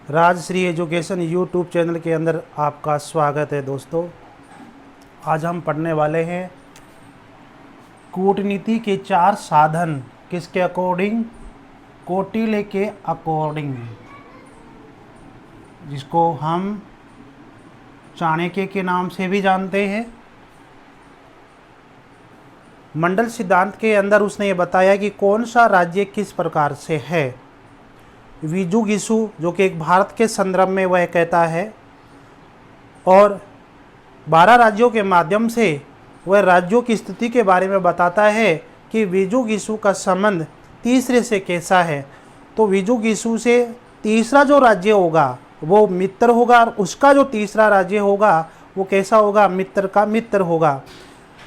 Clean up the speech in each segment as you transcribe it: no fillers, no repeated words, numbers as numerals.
Rajshree education YouTube channel के अंदर आपका स्वागत है दोस्तों। आज हम पढ़ने वाले हैं कूटनीति के 4 साधन। किसके अकॉर्डिंग? कौटिल्य के अकॉर्डिंग, जिसको हम चाणक्य के नाम से भी जानते हैं। मंडल सिद्धांत के अंदर उसने ये बताया कि कौन सा राज्य किस प्रकार से है। विजुगिसु, जो कि एक भारत के संदर्भ में वह कहता है, और 12 राज्यों के माध्यम से वह राज्यों की स्थिति के बारे में बताता है कि विजुगिसु का संबंध तीसरे से कैसा है। तो विजुगिसु से तीसरा जो राज्य होगा वो मित्र होगा, और उसका जो तीसरा राज्य होगा वो कैसा होगा? मित्र का मित्र होगा।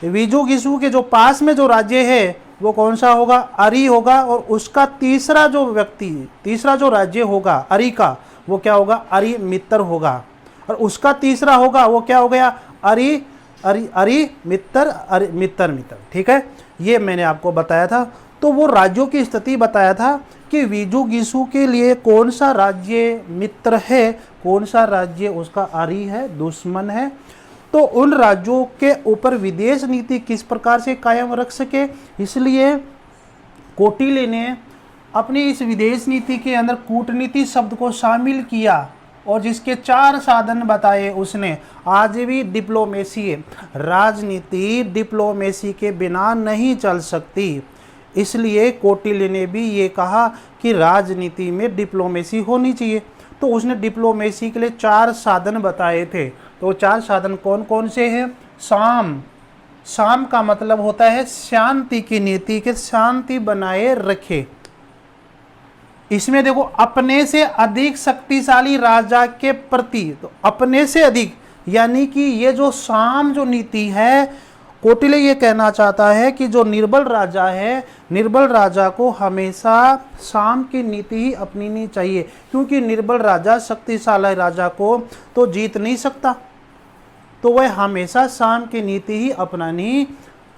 विजुगिसु के जो पास में जो राज्य है वो कौन सा होगा? अरि होगा, और उसका तीसरा जो व्यक्ति, तीसरा जो राज्य होगा अरि का, वो क्या होगा? अरि मित्र होगा। और उसका तीसरा होगा वो क्या हो गया? अरि अरि अरि मित्र, अरि मित्र मित्र। ठीक है, ये मैंने आपको बताया था। तो वो राज्यों की स्थिति बताया था कि विजुगिसु के लिए कौन सा राज्य मित्र है, कौन सा राज्य उसका अरि है, दुश्मन है। तो उन राज्यों के ऊपर विदेश नीति किस प्रकार से कायम रख सके, इसलिए कौटिल्य ने अपनी इस विदेश नीति के अंदर कूटनीति शब्द को शामिल किया, और जिसके 4 साधन बताए उसने। आज भी डिप्लोमेसी है, राजनीति डिप्लोमेसी के बिना नहीं चल सकती। इसलिए कौटिल्य ने भी ये कहा कि राजनीति में डिप्लोमेसी होनी चाहिए। तो उसने डिप्लोमेसी के लिए 4 साधन बताए थे। तो 4 साधन कौन कौन से हैं? साम, साम का मतलब होता है शांति की नीति, के शांति बनाए रखे। इसमें देखो, अपने से अधिक शक्तिशाली राजा के प्रति, तो अपने से अधिक, यानी कि ये जो साम जो नीति है, कौटिल्य ये कहना चाहता है कि जो निर्बल राजा है, निर्बल राजा को हमेशा साम की नीति ही अपनानी चाहिए, क्योंकि निर्बल राजा शक्तिशाली राजा को तो जीत नहीं सकता। तो वह हमेशा साम की नीति ही अपनानी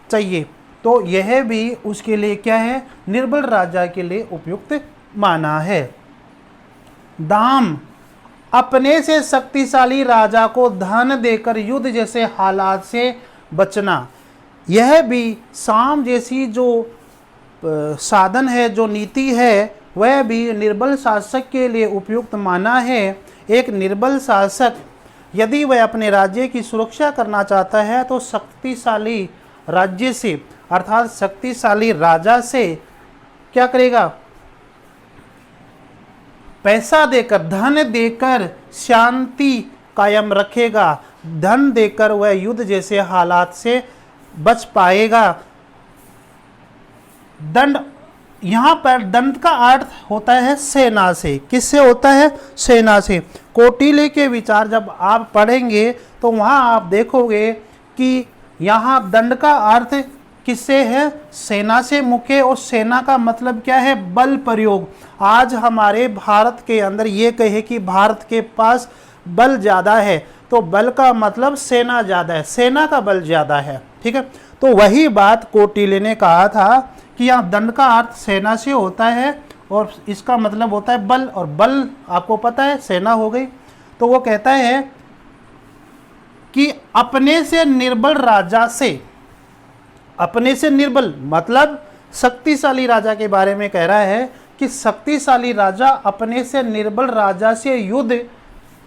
चाहिए। तो यह भी उसके लिए क्या है? निर्बल राजा के लिए उपयुक्त माना है। दाम, अपने से शक्तिशाली राजा को धन देकर युद्ध जैसे हालात से बचना। यह भी साम जैसी जो साधन है, जो नीति है, वह भी निर्बल शासक के लिए उपयुक्त माना है। एक निर्बल शासक यदि वह अपने राज्य की सुरक्षा करना चाहता है तो शक्तिशाली राज्य से, अर्थात शक्तिशाली राजा से क्या करेगा? पैसा देकर, धन देकर शांति कायम रखेगा। धन देकर वह युद्ध जैसे हालात से बच पाएगा। दंड, यहाँ पर दंड का अर्थ होता है सेना से। किससे होता है? सेना से। कौटिल्य के विचार जब आप पढ़ेंगे तो वहाँ आप देखोगे कि यहाँ दंड का अर्थ किससे है? सेना से मुख्य। और सेना का मतलब क्या है? बल प्रयोग। आज हमारे भारत के अंदर ये कहे कि भारत के पास बल ज़्यादा है, तो बल का मतलब सेना ज़्यादा है, सेना का बल ज़्यादा है। ठीक है, तो वही बात कौटिल्य ने कहा था कि यहाँ दंड का अर्थ सेना से होता है, और इसका मतलब होता है बल, और बल आपको पता है सेना हो गई। तो वो कहता है कि अपने से निर्बल राजा से, अपने से निर्बल मतलब शक्तिशाली राजा के बारे में कह रहा है कि शक्तिशाली राजा अपने से निर्बल राजा से युद्ध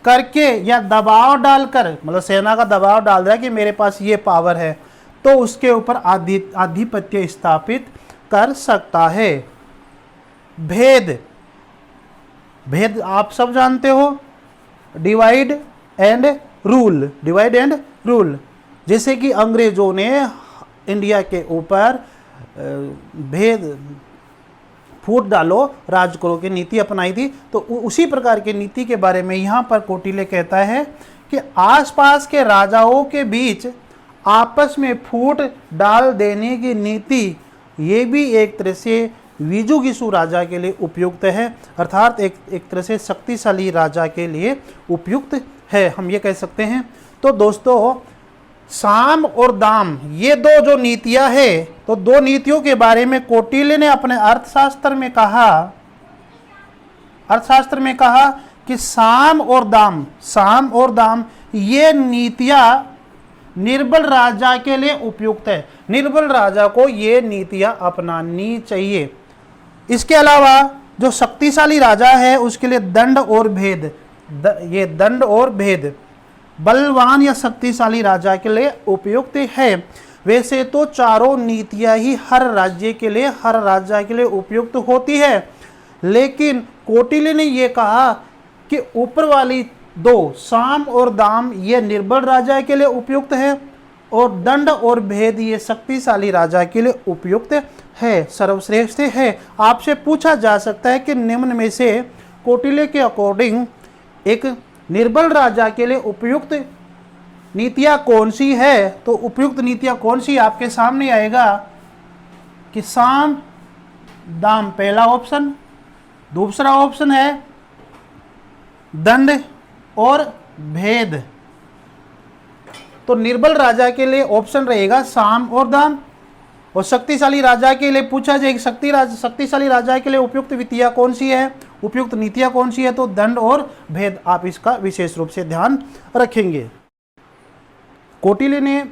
करके या दबाव डालकर, मतलब सेना का दबाव डाल रहा है कि मेरे पास ये पावर है, तो उसके ऊपर आधिपत्य स्थापित कर सकता है। भेद, भेद आप सब जानते हो, divide and rule, divide and rule. जैसे कि अंग्रेजों ने इंडिया के ऊपर भेद, फूट डालो राज करो की नीति अपनाई थी। तो उसी प्रकार की नीति के बारे में यहाँ पर कौटिल्य कहता है कि आसपास के राजाओं के बीच आपस में फूट डाल देने की नीति, ये भी एक तरह से विजुगिसु राजा के लिए उपयुक्त है, अर्थात एक तरह से शक्तिशाली राजा के लिए उपयुक्त है, हम ये कह सकते हैं। तो दोस्तों, साम और दाम ये 2 जो नीतियां है, तो 2 नीतियों के बारे में कौटिल्य ने अपने अर्थशास्त्र में कहा कि साम और दाम ये नीतियां निर्बल राजा के लिए उपयुक्त है। निर्बल राजा को ये नीतियां अपनानी चाहिए। इसके अलावा जो शक्तिशाली राजा है उसके लिए दंड और भेद, ये दंड और भेद बलवान या शक्तिशाली राजा के लिए उपयुक्त है। वैसे तो चारों नीतियां ही हर राज्य के लिए, हर राजा के लिए उपयुक्त होती है, लेकिन कौटिल्य ने यह कहा कि ऊपर वाली दो साम और दाम ये निर्बल राजा के लिए उपयुक्त है और दंड और भेद ये शक्तिशाली राजा के लिए उपयुक्त है, सर्वश्रेष्ठ है। आपसे पूछा जा सकता है कि निम्न में से कौटिल्य के अकॉर्डिंग एक निर्बल राजा के लिए उपयुक्त नीतियां कौन सी है? तो उपयुक्त नीतियां कौन सी आपके सामने आएगा कि साम दाम पहला ऑप्शन, दूसरा ऑप्शन है दंड और भेद। तो निर्बल राजा के लिए ऑप्शन रहेगा साम और दाम, और शक्तिशाली राजा के लिए पूछा जाए शक्तिशाली राजा के लिए उपयुक्त विधियां कौन सी है, उपयुक्त नीतियां कौन सी है, तो दंड और भेद। आप इसका विशेष रूप से ध्यान रखेंगे। कौटिल्य ने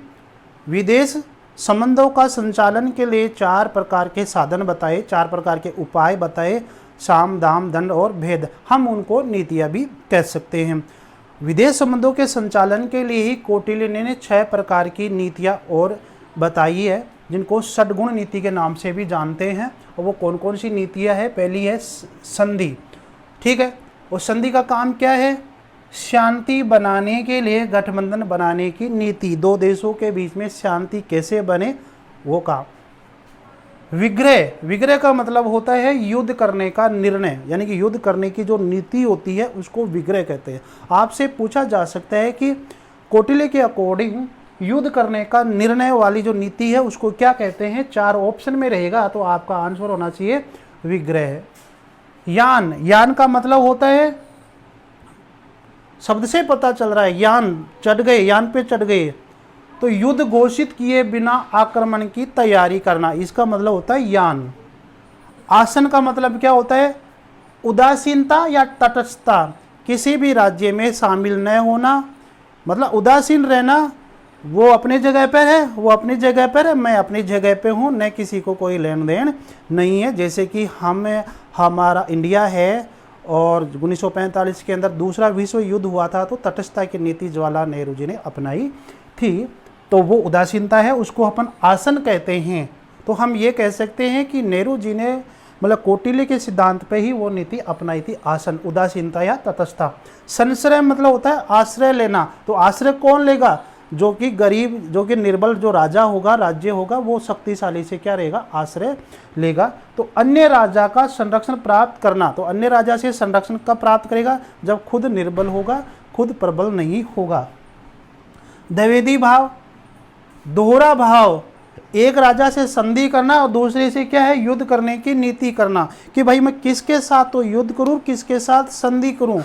विदेश संबंधों का संचालन के लिए 4 प्रकार के साधन बताए, 4 प्रकार के उपाय बताए, साम दाम दंड और भेद। हम उनको नीतियां भी कह सकते हैं। विदेश संबंधों के संचालन के लिए ही कौटिल्य ने 6 प्रकार की नीतियां और बताई है, जिनको षड्गुण नीति के नाम से भी जानते हैं। और वो कौन कौन सी नीतियां है? पहली है संधि, ठीक है। और संधि का काम क्या है? शांति बनाने के लिए, गठबंधन बनाने की नीति, दो देशों के बीच में शांति कैसे बने वो काम। विग्रह का मतलब होता है युद्ध करने का निर्णय, यानी कि युद्ध करने की जो नीति होती है उसको विग्रह कहते हैं। आपसे पूछा जा सकता है कि कौटिल्य के अकॉर्डिंग युद्ध करने का निर्णय वाली जो नीति है उसको क्या कहते हैं? 4 ऑप्शन में रहेगा, तो आपका आंसर होना चाहिए विग्रह। यान का मतलब होता है, शब्द से पता चल रहा है, यान पे चढ़ गए, तो युद्ध घोषित किए बिना आक्रमण की तैयारी करना, इसका मतलब होता है यान। आसन का मतलब क्या होता है? उदासीनता या तटस्थता, किसी भी राज्य में शामिल न होना, मतलब उदासीन रहना, वो अपने जगह पर है, वो अपनी जगह पर है, मैं अपनी जगह पे हूँ, न किसी को कोई लेन देन नहीं है। जैसे कि हमारा इंडिया है और 1945 के अंदर दूसरा विश्व युद्ध हुआ था, तो तटस्थता की नीति जवाहरलाल नेहरू जी ने अपनाई थी, तो वो उदासीनता है, उसको अपन आसन कहते हैं। तो हम ये कह सकते हैं कि नेहरू जी ने मतलब कौटिल्य के सिद्धांत पे ही वो नीति अपनाई थी, आसन, उदासीनता या तटस्थता। संश्रय मतलब होता है आश्रय लेना, तो आश्रय कौन लेगा? जो कि गरीब, जो कि निर्बल जो राजा होगा, राज्य होगा, वो शक्तिशाली से क्या रहेगा? आश्रय लेगा। तो अन्य राजा का संरक्षण प्राप्त करना, तो अन्य राजा से संरक्षण कब प्राप्त करेगा? जब खुद निर्बल होगा, खुद प्रबल नहीं होगा। द्विवेदी भाव, दोहरा भाव, एक राजा से संधि करना और दूसरे से क्या है? युद्ध करने की नीति करना, कि भाई मैं किसके साथ तो युद्ध करूं, किसके साथ संधि करूं।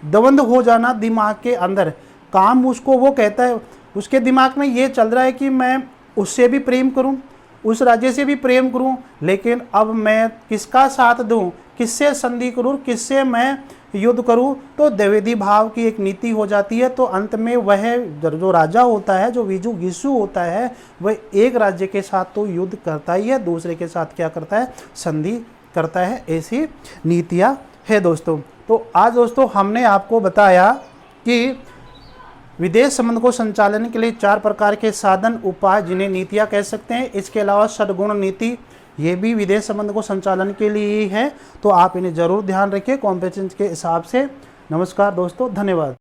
द्वंद्व हो जाना दिमाग के अंदर, काम उसको वो कहता है, उसके दिमाग में ये चल रहा है कि मैं उससे भी प्रेम करूं, उस राज्य से भी प्रेम करूं, लेकिन अब मैं किसका साथ दूं, किससे संधि करूं, किससे मैं युद्ध करूं। तो द्विवेदी भाव की एक नीति हो जाती है। तो अंत में वह जो राजा होता है, जो विजु गिसु होता है, वह एक राज्य के साथ तो युद्ध करता ही है, दूसरे के साथ क्या करता है? संधि करता है। ऐसी नीतियाँ है दोस्तों। तो आज दोस्तों हमने आपको बताया कि विदेश संबंध को संचालन के लिए 4 प्रकार के साधन, उपाय, जिन्हें नीतियां कह सकते हैं। इसके अलावा षड्गुण नीति, ये भी विदेश संबंध को संचालन के लिए ही है। तो आप इन्हें जरूर ध्यान रखिए कॉम्पिटिशन के हिसाब से। नमस्कार दोस्तों, धन्यवाद।